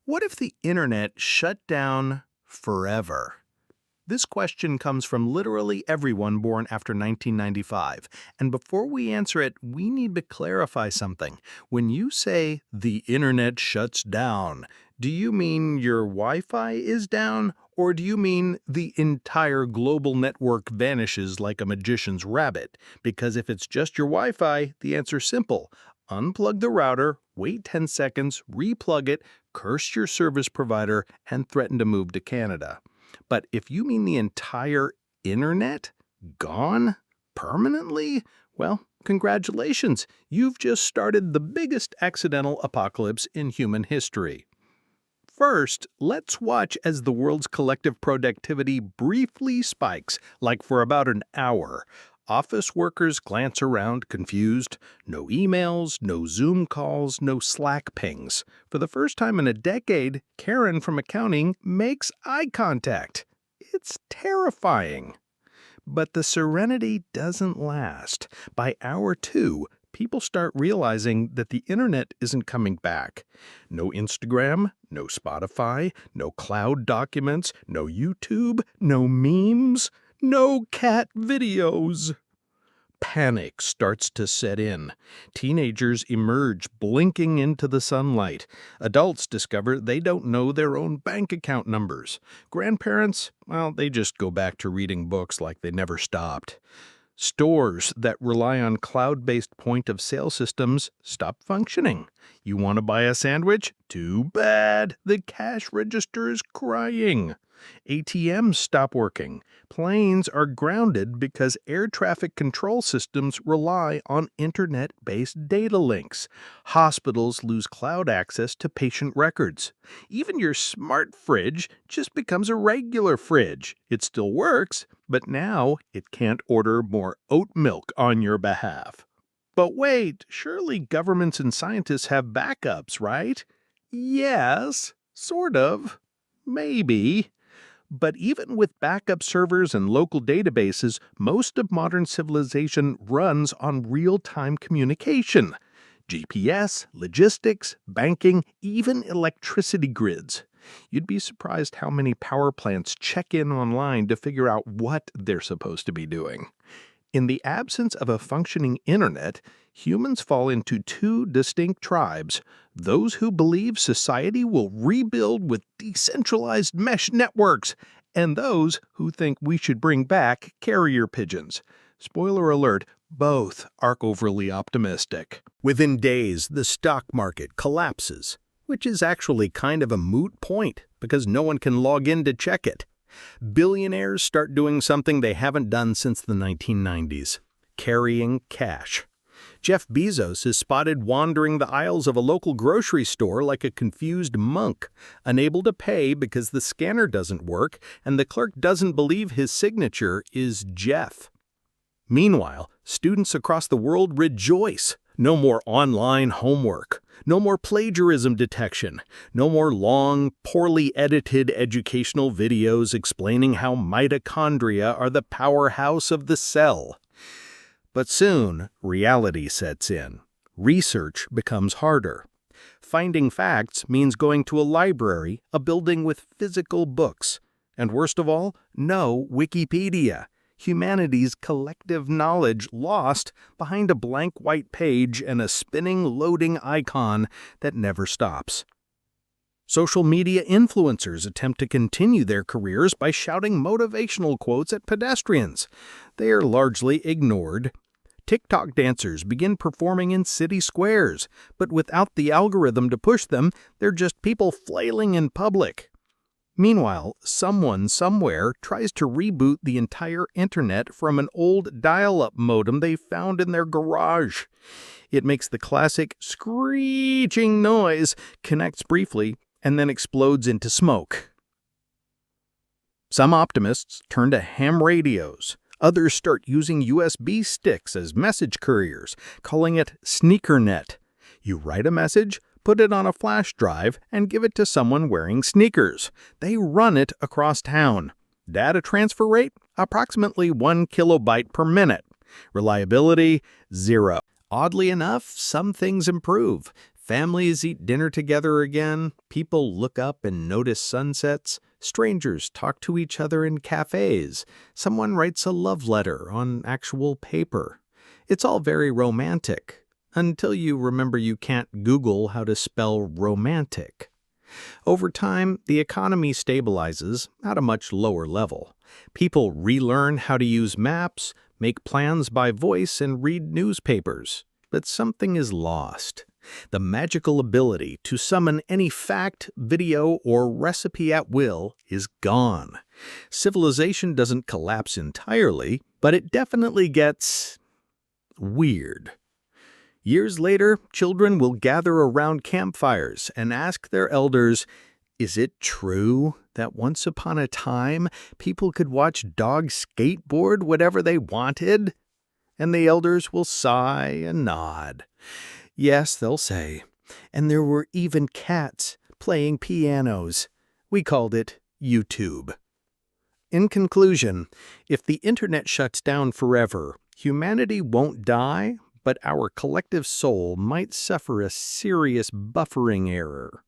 What if the internet shut down forever? This question comes from literally everyone born after 1995. And before we answer it, we need to clarify something. When you say the internet shuts down, do you mean your Wi-Fi is down? Or do you mean the entire global network vanishes like a magician's rabbit? Because if it's just your Wi-Fi, the answer's simple. Unplug the router, wait 10 seconds, replug it, curse your service provider, and threaten to move to Canada. But if you mean the entire internet gone permanently, well, congratulations. You've just started the biggest accidental apocalypse in human history. First, let's watch as the world's collective productivity briefly spikes, like for about an hour. Office workers glance around confused. No emails, no Zoom calls, no Slack pings. For the first time in a decade, Karen from accounting makes eye contact. It's terrifying. But the serenity doesn't last. By hour 2, people start realizing that the internet isn't coming back. No Instagram, no Spotify, no cloud documents, no YouTube, no memes, no cat videos. Panic starts to set in. Teenagers emerge, blinking into the sunlight. Adults discover they don't know their own bank account numbers. Grandparents, well, they just go back to reading books like they never stopped. Stores that rely on cloud-based point-of-sale systems stop functioning. You want to buy a sandwich? Too bad. The cash register is crying. ATMs stop working. Planes are grounded because air traffic control systems rely on internet-based data links. Hospitals lose cloud access to patient records. Even your smart fridge just becomes a regular fridge. It still works, but now it can't order more oat milk on your behalf. But wait, surely governments and scientists have backups, right? Yes, sort of. Maybe. But even with backup servers and local databases, most of modern civilization runs on real-time communication. GPS, logistics, banking, even electricity grids. You'd be surprised how many power plants check in online to figure out what they're supposed to be doing. In the absence of a functioning internet, humans fall into two distinct tribes: those who believe society will rebuild with decentralized mesh networks, and those who think we should bring back carrier pigeons. Spoiler alert, both are overly optimistic. Within days, the stock market collapses, which is actually kind of a moot point because no one can log in to check it. Billionaires start doing something they haven't done since the 1990s: carrying cash. Jeff Bezos is spotted wandering the aisles of a local grocery store like a confused monk, unable to pay because the scanner doesn't work and the clerk doesn't believe his signature is Jeff. Meanwhile, students across the world rejoice. No more online homework. No more plagiarism detection. No more long, poorly edited educational videos explaining how mitochondria are the powerhouse of the cell. But soon, reality sets in. Research becomes harder. Finding facts means going to a library, a building with physical books. And worst of all, no Wikipedia. Humanity's collective knowledge lost behind a blank white page and a spinning loading icon that never stops. Social media influencers attempt to continue their careers by shouting motivational quotes at pedestrians. They are largely ignored. TikTok dancers begin performing in city squares, but without the algorithm to push them, they're just people flailing in public. Meanwhile, someone somewhere tries to reboot the entire internet from an old dial-up modem they found in their garage. It makes the classic screeching noise, connects briefly, and then explodes into smoke. Some optimists turn to ham radios. Others start using USB sticks as message couriers, calling it SneakerNet. You write a message, put it on a flash drive, and give it to someone wearing sneakers. They run it across town. Data transfer rate? Approximately 1 kilobyte per minute. Reliability? 0. Oddly enough, some things improve. Families eat dinner together again, people look up and notice sunsets, strangers talk to each other in cafes, someone writes a love letter on actual paper. It's all very romantic, until you remember you can't Google how to spell romantic. Over time, the economy stabilizes at a much lower level. People relearn how to use maps, make plans by voice, and read newspapers. But something is lost. The magical ability to summon any fact, video, or recipe at will is gone. Civilization doesn't collapse entirely, but it definitely gets weird. Years later, children will gather around campfires and ask their elders, "Is it true that once upon a time people could watch dogs skateboard whatever they wanted?" And the elders will sigh and nod. Yes, they'll say, and there were even cats playing pianos. We called it YouTube. In conclusion, if the internet shuts down forever, humanity won't die, but our collective soul might suffer a serious buffering error.